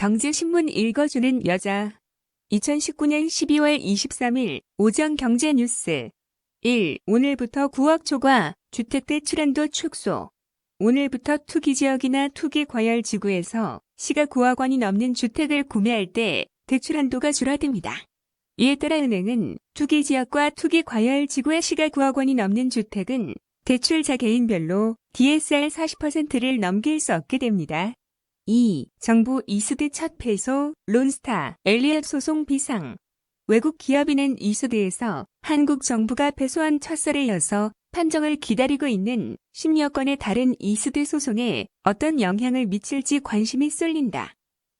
경제신문 읽어주는 여자. 2019년 12월 23일 오전 경제뉴스. 1. 오늘부터 9억 초과 주택 대출한도 축소. 오늘부터 투기지역이나 투기과열지구에서 시가 9억 원이 넘는 주택을 구매할 때 대출 한도가 줄어듭니다. 이에 따라 은행은 투기지역과 투기과열지구의 시가 9억 원이 넘는 주택은 대출자 개인별로 DSR 40%를 넘길 수 없게 됩니다. 2. 정부 이수드 첫 패소, 론스타, 엘리엇 소송 비상. 외국 기업인은 이수드에서 한국 정부가 패소한 첫설에 이어서 판정을 기다리고 있는 10여 건의 다른 이수드 소송에 어떤 영향을 미칠지 관심이 쏠린다.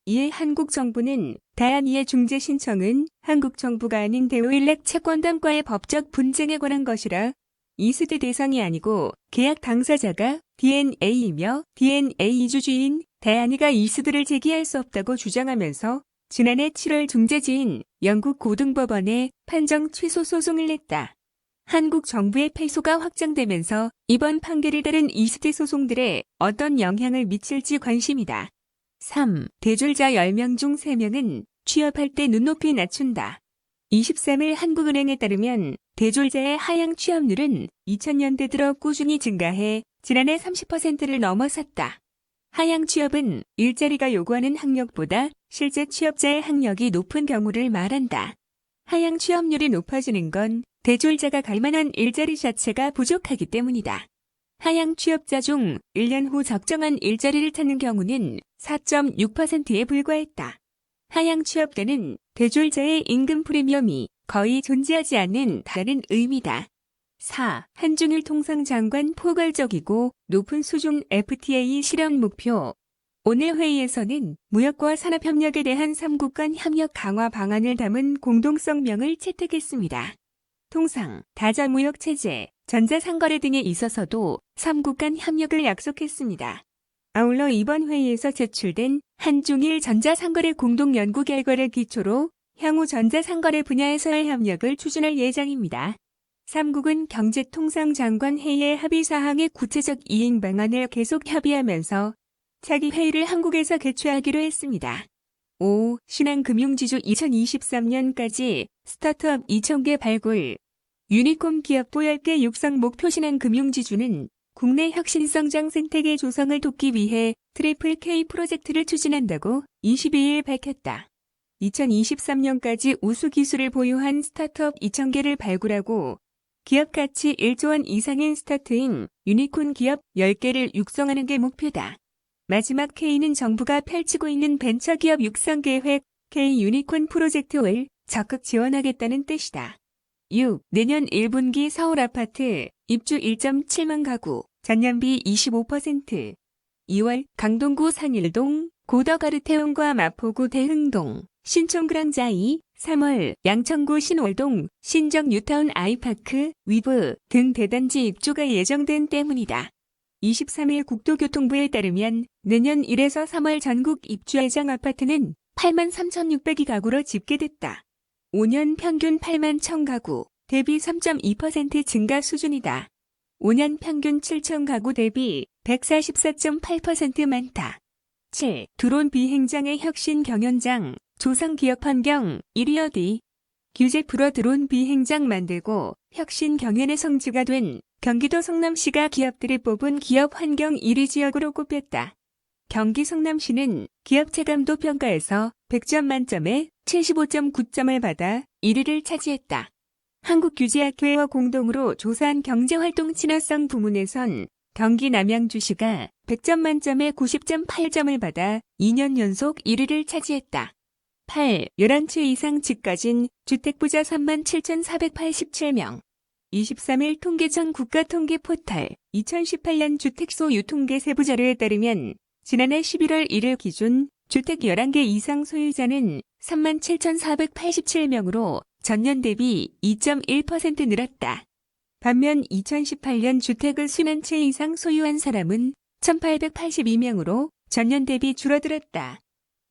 이에 한국 정부는 다한이의 중재 신청은 한국 정부가 아닌 대우일렉 채권단과의 법적 분쟁에 관한 것이라 이수드 대상이 아니고 계약 당사자가 D&A이며 D&A 이주주인 다한이가 이수드를 제기할 수 없다고 주장하면서 지난해 7월 중재지인 영국 고등법원에 판정 취소 소송을 냈다. 한국 정부의 패소가 확정되면서 이번 판결에 따른 이수드 소송들에 어떤 영향을 미칠지 관심이다. 3. 대출자 10명 중 3명은 취업할 때 눈높이 낮춘다. 23일 한국은행에 따르면 대졸자의 하향 취업률은 2000년대 들어 꾸준히 증가해 지난해 30%를 넘어섰다. 하향 취업은 일자리가 요구하는 학력보다 실제 취업자의 학력이 높은 경우를 말한다. 하향 취업률이 높아지는 건 대졸자가 갈 만한 일자리 자체가 부족하기 때문이다. 하향 취업자 중 1년 후 적정한 일자리를 찾는 경우는 4.6%에 불과했다. 하향 취업 때는 대졸자의 임금 프리미엄이 거의 존재하지 않는 다른 의미다. 4. 한중일 통상장관 포괄적이고 높은 수준 FTA 실현 목표. 오늘 회의에서는 무역과 산업협력에 대한 3국 간 협력 강화 방안을 담은 공동성명을 채택했습니다. 통상, 다자무역체제, 전자상거래 등에 있어서도 3국 간 협력을 약속했습니다. 아울러 이번 회의에서 제출된 한중일 전자상거래 공동연구 결과를 기초로 향후 전자상거래 분야에서의 협력을 추진할 예정입니다. 3국은 경제통상장관 회의의 합의사항의 구체적 이행 방안을 계속 협의하면서 차기 회의를 한국에서 개최하기로 했습니다. 5. 신한금융지주 2023년까지 스타트업 2,000개 발굴. 유니콘 기업부 10개 육성 목표 신한금융지주는 국내 혁신성장 생태계 조성을 돕기 위해 트리플 K 프로젝트를 추진한다고 22일 밝혔다. 2023년까지 우수 기술을 보유한 스타트업 2,000개를 발굴하고 기업 가치 1조 원 이상인 스타트인 유니콘 기업 10개를 육성하는 게 목표다. 마지막 K는 정부가 펼치고 있는 벤처기업 육성 계획 K 유니콘 프로젝트를 적극 지원하겠다는 뜻이다. 6. 내년 1분기 서울 아파트 입주 1.7만 가구, 전년비 25%. 2월 강동구 상일동, 고덕아르테온과 마포구 대흥동, 신촌그랑자이, 3월 양천구 신월동, 신정 뉴타운 아이파크, 위브 등 대단지 입주가 예정된 때문이다. 23일 국토교통부에 따르면 내년 1에서 3월 전국 입주 예정 아파트는 83,600이 가구로 집계됐다. 5년 평균 8만 1,000가구, 대비 3.2% 증가 수준이다. 5년 평균 7천 가구 대비 144.8% 많다. 7. 드론 비행장의 혁신 경연장, 조성기업 환경 1위 어디? 규제 풀어 드론 비행장 만들고 혁신 경연의 성지가 된 경기도 성남시가 기업들이 뽑은 기업 환경 1위 지역으로 꼽혔다. 경기 성남시는 기업 체감도 평가에서 100점 만점에 75.9점을 받아 1위를 차지했다. 한국규제학회와 공동으로 조사한 경제활동 친화성 부문에선 경기 남양주시가 100점 만점에 90.8점을 받아 2년 연속 1위를 차지했다. 8. 11채 이상 집 가진 주택부자 37,487명. 23일 통계청 국가통계포털 2018년 주택소 유통계 세부자료에 따르면 지난해 11월 1일 기준 주택 11개 이상 소유자는 37,487명으로 전년 대비 2.1% 늘었다. 반면 2018년 주택을 수만 채 이상 소유한 사람은 1,882명으로 전년 대비 줄어들었다.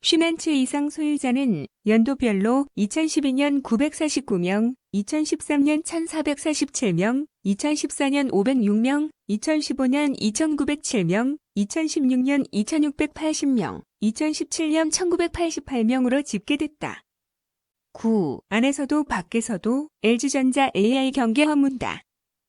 50채 이상 소유자는 연도별로 2012년 949명, 2013년 1,447명, 2014년 506명, 2015년 2,907명, 2016년 2,680명, 2017년 1988명으로 집계됐다. 9. 안에서도 밖에서도 LG전자 AI 경계 허문다.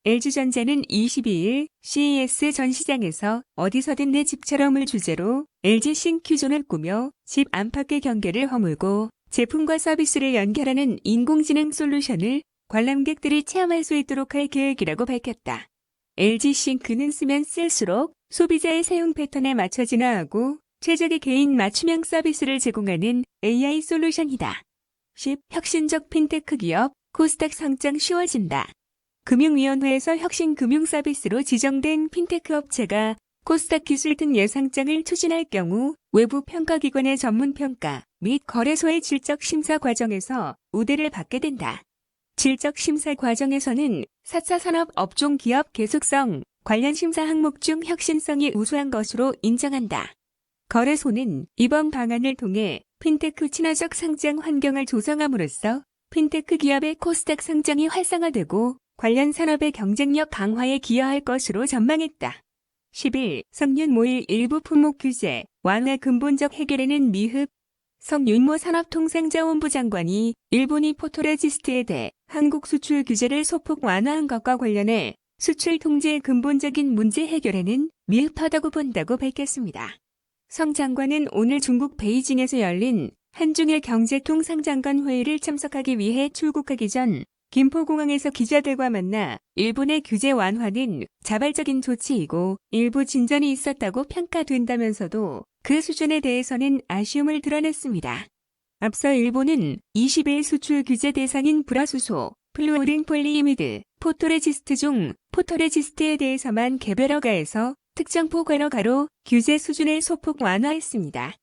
LG전자는 22일 CES 전시장에서 어디서든 내 집처럼을 주제로 LG 신큐존을 꾸며 집 안팎의 경계를 허물고 제품과 서비스를 연결하는 인공지능 솔루션을 관람객들이 체험할 수 있도록 할 계획이라고 밝혔다. LG 싱크는 쓰면 쓸수록 소비자의 사용 패턴에 맞춰 진화하고 최적의 개인 맞춤형 서비스를 제공하는 AI 솔루션이다. 10. 혁신적 핀테크 기업 코스닥 상장 쉬워진다. 금융위원회에서 혁신 금융 서비스로 지정된 핀테크 업체가 코스닥 기술 등 예상장을 추진할 경우 외부 평가기관의 전문 평가 및 거래소의 질적 심사 과정에서 우대를 받게 된다. 질적 심사 과정에서는 4차 산업 업종 기업 계속성 관련 심사 항목 중 혁신성이 우수한 것으로 인정한다. 거래소는 이번 방안을 통해 핀테크 친화적 상장 환경을 조성함으로써 핀테크 기업의 코스닥 상장이 활성화되고 관련 산업의 경쟁력 강화에 기여할 것으로 전망했다. 10일 석윤 모일 일부 품목 규제 완화 근본적 해결에는 미흡. 석윤모 산업통상자원부 장관이 일본이 포토레지스트에 대해 한국 수출 규제를 소폭 완화한 것과 관련해 수출 통제의 근본적인 문제 해결에는 미흡하다고 본다고 밝혔습니다. 성 장관은 오늘 중국 베이징에서 열린 한중일 경제통상장관 회의를 참석하기 위해 출국하기 전 김포공항에서 기자들과 만나 일본의 규제 완화는 자발적인 조치이고 일부 진전이 있었다고 평가된다면서도 그 수준에 대해서는 아쉬움을 드러냈습니다. 앞서 일본은 20일 수출 규제 대상인 불화수소, 플루오린 폴리이미드, 포토레지스트 중 포토레지스트에 대해서만 개별 허가해서 특정 포괄허가로 규제 수준을 소폭 완화했습니다.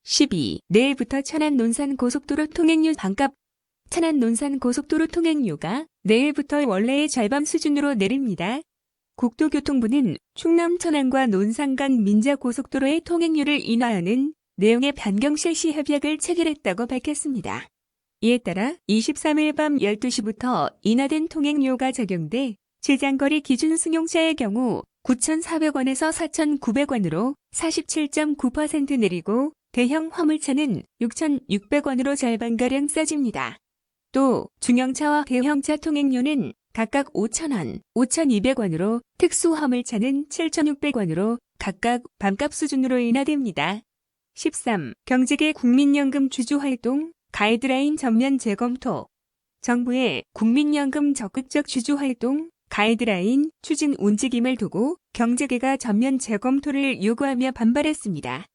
12. 내일부터 천안 논산 고속도로 통행료 반값. 천안 논산 고속도로 통행료가 내일부터 원래의 절반 수준으로 내립니다. 국토교통부는 충남 천안과 논산 간 민자고속도로의 통행료를 인하하는 내용의 변경 실시 협약을 체결했다고 밝혔습니다. 이에 따라 23일 밤 12시부터 인하된 통행료가 적용돼 최장거리 기준 승용차의 경우 9,400원에서 4,900원으로 47.9% 내리고 대형 화물차는 6,600원으로 절반가량 싸집니다. 또 중형차와 대형차 통행료는 각각 5,000원, 5,200원으로 특수 화물차는 7,600원으로 각각 반값 수준으로 인하됩니다. 13. 경제계 국민연금 주주활동 가이드라인 전면 재검토. 정부의 국민연금 적극적 주주활동 가이드라인 추진 움직임을 두고 경제계가 전면 재검토를 요구하며 반발했습니다.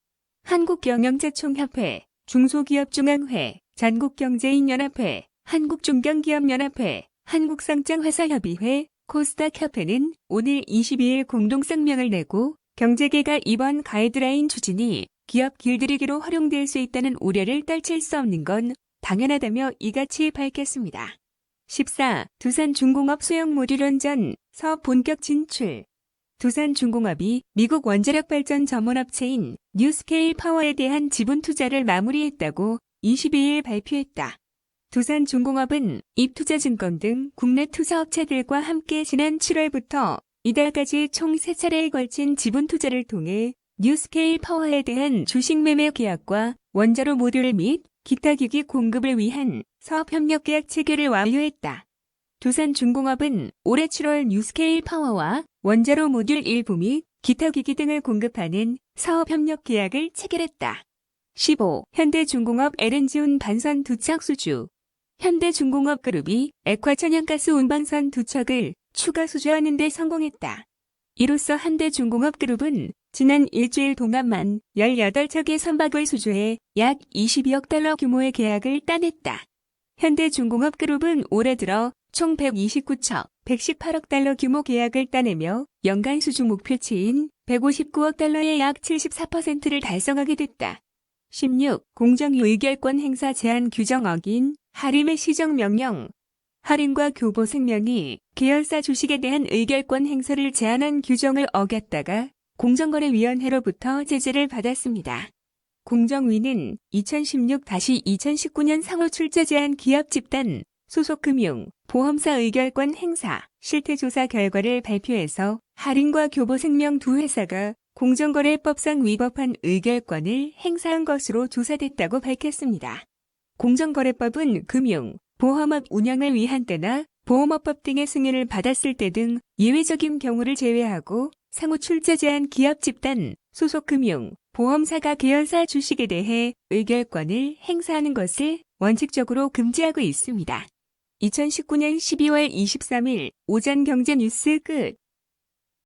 한국경영자총협회, 중소기업중앙회, 전국경제인연합회, 한국중견기업연합회, 한국상장회사협의회, 코스닥협회는 오늘 22일 공동성명을 내고 경제계가 이번 가이드라인 추진이 기업 길들이기로 활용될 수 있다는 우려를 떨칠 수 없는 건 당연하다며 이같이 밝혔습니다. 14. 두산중공업 소형모듈원전 사업 본격 진출. 두산중공업이 미국 원자력 발전 전문업체인 뉴스케일 파워에 대한 지분 투자를 마무리했다고 22일 발표했다. 두산중공업은 입투자증권 등 국내 투자업체들과 함께 지난 7월부터 이달까지 총 3차례에 걸친 지분 투자를 통해 뉴스케일 파워에 대한 주식 매매 계약과 원자로 모듈 및 기타 기기 공급을 위한 사업협력 계약 체결을 완료했다. 두산중공업은 올해 7월 뉴스케일 파워와 원자로 모듈 일부 및 기타 기기 등을 공급하는 사업협력 계약을 체결했다. 15. 현대중공업 LNG운 반선 2척 수주. 현대중공업 그룹이 액화천연가스 운반선 2척을 추가 수주하는 데 성공했다. 이로써 현대중공업 그룹은 지난 일주일 동안만 18척의 선박을 수주해 약 22억 달러 규모의 계약을 따냈다. 현대중공업 그룹은 올해 들어 총 129척, 118억 달러 규모 계약을 따내며 연간 수주 목표치인 159억 달러의 약 74%를 달성하게 됐다. 16. 공정위 의결권 행사 제한 규정 어긴 하림의 시정명령. 하림과 교보생명이 계열사 주식에 대한 의결권 행사를 제한한 규정을 어겼다가 공정거래위원회로부터 제재를 받았습니다. 공정위는 2016-2019년 상호 출자 제한 기업 집단 소속금융, 보험사 의결권 행사 실태조사 결과를 발표해서 하림과 교보생명 두 회사가 공정거래법상 위법한 의결권을 행사한 것으로 조사됐다고 밝혔습니다. 공정거래법은 금융, 보험업 운영을 위한 때나 보험업법 등의 승인을 받았을 때 등 예외적인 경우를 제외하고 상호 출자 제한 기업 집단, 소속 금융, 보험사가 계열사 주식에 대해 의결권을 행사하는 것을 원칙적으로 금지하고 있습니다. 2019년 12월 23일 오전 경제뉴스 끝.